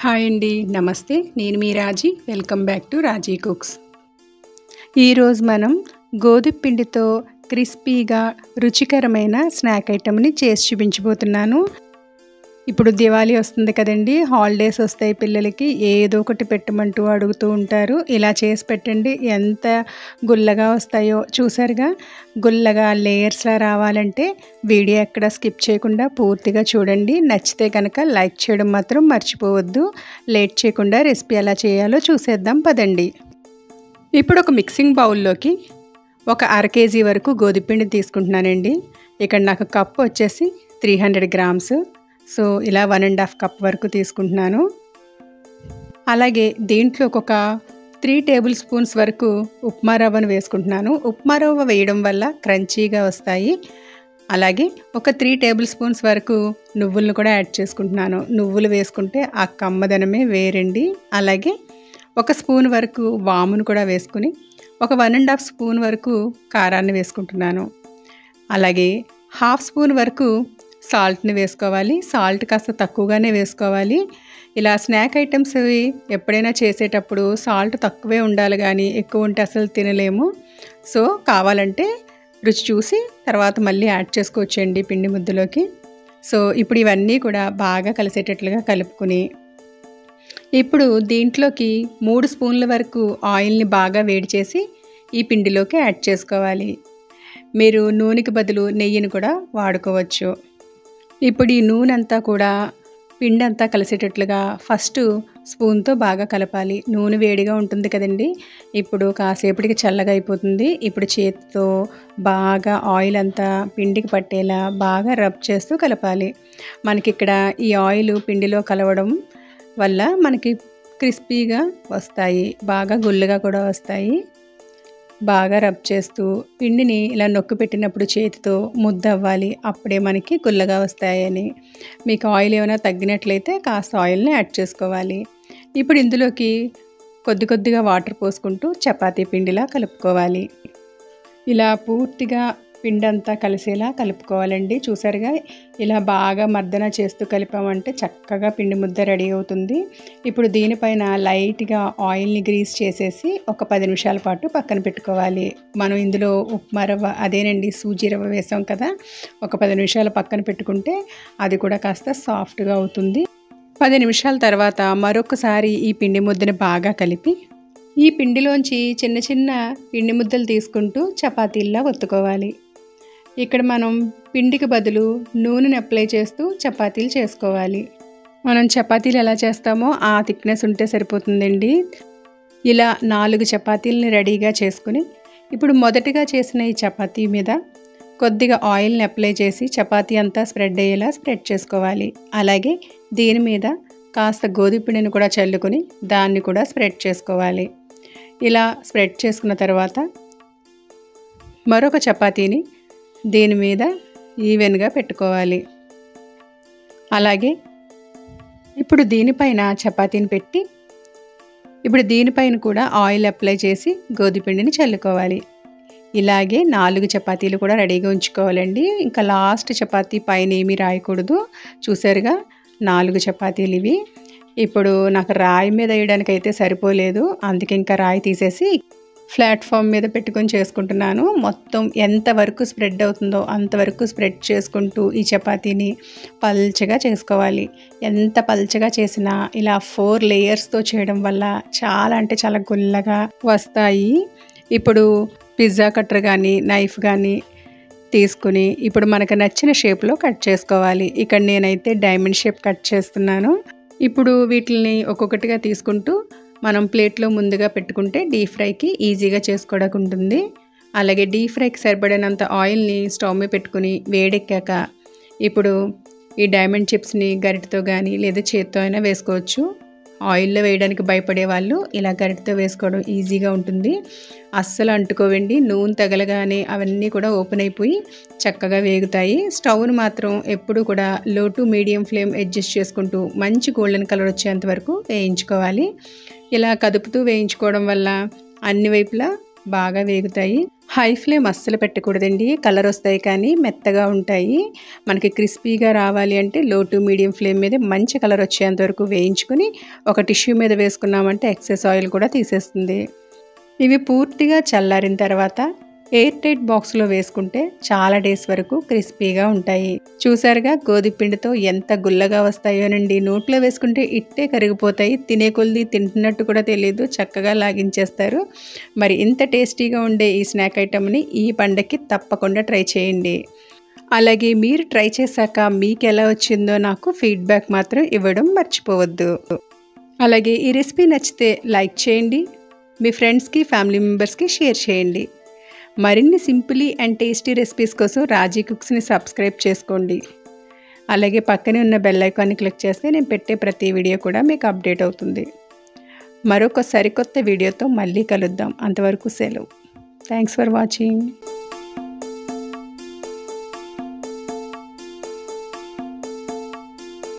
Hi అండి, నమస్తే. నేను మీ Raji. Welcome back to Raji cooks. ఈరోజు మనం గోధుమ పిండితో క్రిస్పీగా రుచికరమైన స్నాక్ ఐటమ్ని చేసి చూపించబోతున్నాను. ఇప్పుడు దివాళీ వస్తుంది కదండి, హాలిడేస్ వస్తాయి, పిల్లలకి ఏదో ఒకటి పెట్టమంటూ అడుగుతూ ఉంటారు. ఇలా చేసి పెట్టండి, ఎంత గుల్లగా వస్తాయో. చూసారుగా, గుల్లగా లేయర్స్లా రావాలంటే వీడియో ఎక్కడ స్కిప్ చేయకుండా పూర్తిగా చూడండి. నచ్చితే కనుక లైక్ చేయడం మాత్రం మర్చిపోవద్దు. లేట్ చేయకుండా రెసిపీ ఎలా చేయాలో చూసేద్దాం పదండి. ఇప్పుడు ఒక మిక్సింగ్ బౌల్లోకి ఒక అర కేజీ వరకు గోధుమపిండి తీసుకుంటున్నానండి. ఇక్కడ నాకు కప్పు వచ్చేసి 300 గ్రామ్స్. సో ఇలా 1.5 కప్ వరకు తీసుకుంటున్నాను. అలాగే దీంట్లోకి ఒక 3 టేబుల్ స్పూన్స్ వరకు ఉప్మా రవ్వను వేసుకుంటున్నాను. ఉప్మా రవ్వ వేయడం వల్ల క్రంచీగా వస్తాయి. అలాగే ఒక 3 టేబుల్ స్పూన్స్ వరకు నువ్వులను కూడా యాడ్ చేసుకుంటున్నాను. నువ్వులు వేసుకుంటే ఆ కమ్మదనమే వేరండి. అలాగే ఒక స్పూన్ వరకు వామును కూడా వేసుకుని ఒక 1.5 స్పూన్ వరకు కారాన్ని వేసుకుంటున్నాను. అలాగే హాఫ్ స్పూన్ వరకు సాల్ట్ని వేసుకోవాలి. సాల్ట్ కాస్త తక్కువగానే వేసుకోవాలి. ఇలా స్నాక్ ఐటమ్స్ ఎప్పుడైనా చేసేటప్పుడు సాల్ట్ తక్కువే ఉండాలి, కానీ ఎక్కువ ఉంటే అసలు తినలేము. సో కావాలంటే రుచి చూసి తర్వాత మళ్ళీ యాడ్ చేసుకోవచ్చండి పిండి ముద్దలోకి. సో ఇప్పుడు ఇవన్నీ కూడా బాగా కలిసేటట్లుగా కలుపుకుని ఇప్పుడు దీంట్లోకి 3 స్పూన్ల వరకు ఆయిల్ని బాగా వేడి చేసి ఈ పిండిలోకి యాడ్ చేసుకోవాలి. మీరు నూనెకి బదులు నెయ్యిని కూడా వాడుకోవచ్చు. ఇప్పుడు ఈ నూనె అంతా కూడా పిండి అంతా కలిసేటట్లుగా ఫస్ట్ స్పూన్తో బాగా కలపాలి. నూనె వేడిగా ఉంటుంది కదండి, ఇప్పుడు కాసేపటికి చల్లగా అయిపోతుంది. ఇప్పుడు చేతితో బాగా ఆయిల్ అంతా పిండికి పట్టేలా బాగా రబ్ చేస్తూ కలపాలి. మనకి ఇక్కడ ఈ ఆయిల్ పిండిలో కలవడం వల్ల మనకి క్రిస్పీగా వస్తాయి, బాగా గుల్లగా కూడా వస్తాయి. బాగా రబ్ చేస్తూ పిండిని ఇలా నొక్కి పెట్టినప్పుడు చేతితో ముద్ద అవ్వాలి, అప్పుడే మనకి గుల్లగా వస్తాయని. మీకు ఆయిల్ ఏమైనా తగ్గినట్లయితే కాస్త ఆయిల్ని యాడ్ చేసుకోవాలి. ఇప్పుడు ఇందులోకి కొద్ది కొద్దిగా వాటర్ పోసుకుంటూ చపాతీ పిండిలా కలుపుకోవాలి. ఇలా పూర్తిగా పిండి అంతా కలిసేలా కలుపుకోవాలండి. చూసారుగా, ఇలా బాగా మర్దన చేస్తూ కలిపామంటే చక్కగా పిండి ముద్ద రెడీ అవుతుంది. ఇప్పుడు దీనిపైన లైట్గా ఆయిల్ని గ్రీస్ చేసేసి ఒక 10 నిమిషాల పాటు పక్కన పెట్టుకోవాలి. మనం ఇందులో ఉప్మా రవ్వ, అదేనండి సూజీ రవ్వ వేసాం కదా, ఒక 10 నిమిషాలు పక్కన పెట్టుకుంటే అది కూడా కాస్త సాఫ్ట్గా అవుతుంది. 10 నిమిషాల తర్వాత మరొకసారి ఈ పిండి ముద్దని బాగా కలిపి ఈ పిండిలోంచి చిన్న చిన్న పిండి ముద్దలు తీసుకుంటూ చపాతీల్లా ఒత్తుకోవాలి. ఇక్కడ మనం పిండికి బదులు నూనెని అప్లై చేస్తూ చపాతీలు చేసుకోవాలి. మనం చపాతీలు ఎలా చేస్తామో ఆ థిక్నెస్ ఉంటే సరిపోతుందండి. ఇలా 4 చపాతీలని రెడీగా చేసుకుని ఇప్పుడు మొదటిగా చేసిన ఈ చపాతీ మీద కొద్దిగా ఆయిల్ని అప్లై చేసి చపాతీ అంతా స్ప్రెడ్ అయ్యేలా స్ప్రెడ్ చేసుకోవాలి. అలాగే దీని మీద కాస్త గోధుమ పిండిని కూడా చల్లుకొని దాన్ని కూడా స్ప్రెడ్ చేసుకోవాలి. ఇలా స్ప్రెడ్ చేసుకున్న తర్వాత మరొక చపాతీని దీని మీద ఈవెన్గా పెట్టుకోవాలి. అలాగే ఇప్పుడు దీనిపైన చపాతీని పెట్టి ఇప్పుడు దీనిపైన కూడా ఆయిల్ అప్లై చేసి గోధుమ పిండిని చల్లుకోవాలి. ఇలాగే 4 చపాతీలు కూడా రెడీగా ఉంచుకోవాలండి. ఇంకా లాస్ట్ చపాతీ పైన ఏమీ రాయకూడదు. చూసారుగా, 4 చపాతీలు ఇవి. ఇప్పుడు నాకు రాయి మీద వేయడానికి అయితే సరిపోలేదు, అందుకే ఇంకా రాయి తీసేసి ప్లాట్ఫామ్ మీద పెట్టుకొని చేసుకుంటున్నాను. మొత్తం ఎంతవరకు స్ప్రెడ్ అవుతుందో అంతవరకు స్ప్రెడ్ చేసుకుంటూ ఈ చపాతీని పల్చగా చేసుకోవాలి. ఎంత పల్చగా చేసినా ఇలా 4 లేయర్స్తో చేయడం వల్ల చాలా అంటే చాలా గుల్లగా వస్తాయి. ఇప్పుడు పిజ్జా కట్టర్ కానీ నైఫ్ కానీ తీసుకుని ఇప్పుడు మనకు నచ్చిన షేప్లో కట్ చేసుకోవాలి. ఇక్కడ నేనైతే డైమండ్ షేప్ కట్ చేస్తున్నాను. ఇప్పుడు వీటిని ఒక్కొక్కటిగా తీసుకుంటూ మనం ప్లేట్లో ముందుగా పెట్టుకుంటే డీప్ ఫ్రైకి ఈజీగా చేసుకోవడానికి ఉంటుంది. అలాగే డీప్ ఫ్రైకి సరిపడినంత ఆయిల్ని స్టవ్ మీద పెట్టుకుని వేడెక్కాక ఇప్పుడు ఈ డైమండ్ చిప్స్ని గరిటతో కానీ లేదా చేత్తో అయినా వేసుకోవచ్చు. ఆయిల్లో వేయడానికి భయపడే వాళ్ళు ఇలా గరిటతో వేసుకోవడం ఈజీగా ఉంటుంది. అస్సలు అంటుకోవండి, నూనె తగలగానే అవన్నీ కూడా ఓపెన్ అయిపోయి చక్కగా వేగుతాయి. స్టవ్ను మాత్రం ఎప్పుడు కూడా లో టు మీడియం ఫ్లేమ్ అడ్జస్ట్ చేసుకుంటూ మంచి గోల్డెన్ కలర్ వచ్చేంత వరకు వేయించుకోవాలి. ఇలా కదుపుతూ వేయించుకోవడం వల్ల అన్ని వైపులా బాగా వేగుతాయి. హై ఫ్లేమ్ అస్సలు పెట్టకూడదండి, కలర్ వస్తాయి కానీ మెత్తగా ఉంటాయి. మనకి క్రిస్పీగా రావాలి అంటే లో టు మీడియం ఫ్లేమ్ మీద మంచి కలర్ వచ్చేంత వరకు వేయించుకొని ఒక టిష్యూ మీద వేసుకున్నామంటే ఎక్సెస్ ఆయిల్ కూడా తీసేస్తుంది. ఇవి పూర్తిగా చల్లారిన తర్వాత ఎయిర్ టైట్ బాక్స్లో వేసుకుంటే చాలా డేస్ వరకు క్రిస్పీగా ఉంటాయి. చూసారుగా గోధుమ పిండితో ఎంత గుల్లగా వస్తాయోనండి. నోట్లో వేసుకుంటే ఇట్టే కరిగిపోతాయి. తినే కొద్దీ తింటున్నట్టు కూడా తెలియదు, చక్కగా లాగించేస్తారు. మరి ఇంత టేస్టీగా ఉండే ఈ స్నాక్ ఐటమ్ని ఈ పండగకి తప్పకుండా ట్రై చేయండి. అలాగే మీరు ట్రై చేశాక మీకు ఎలా వచ్చిందో నాకు ఫీడ్బ్యాక్ మాత్రం ఇవ్వడం మర్చిపోవద్దు. అలాగే ఈ రెసిపీ నచ్చితే లైక్ చేయండి, మీ ఫ్రెండ్స్కి ఫ్యామిలీ మెంబర్స్కి షేర్ చేయండి. మరిన్ని సింపుల్ అండ్ టేస్టీ రెసిపీస్ కోసం రాజీ కుక్స్ని సబ్స్క్రైబ్ చేసుకోండి. అలాగే పక్కనే ఉన్న బెల్ ఐకాన్ని క్లిక్ చేస్తే నేను పెట్టే ప్రతి వీడియో కూడా మీకు అప్డేట్ అవుతుంది. మరొక సరికొత్త వీడియోతో మళ్ళీ కలుద్దాం. అంతవరకు సెలవు. Thanks for watching.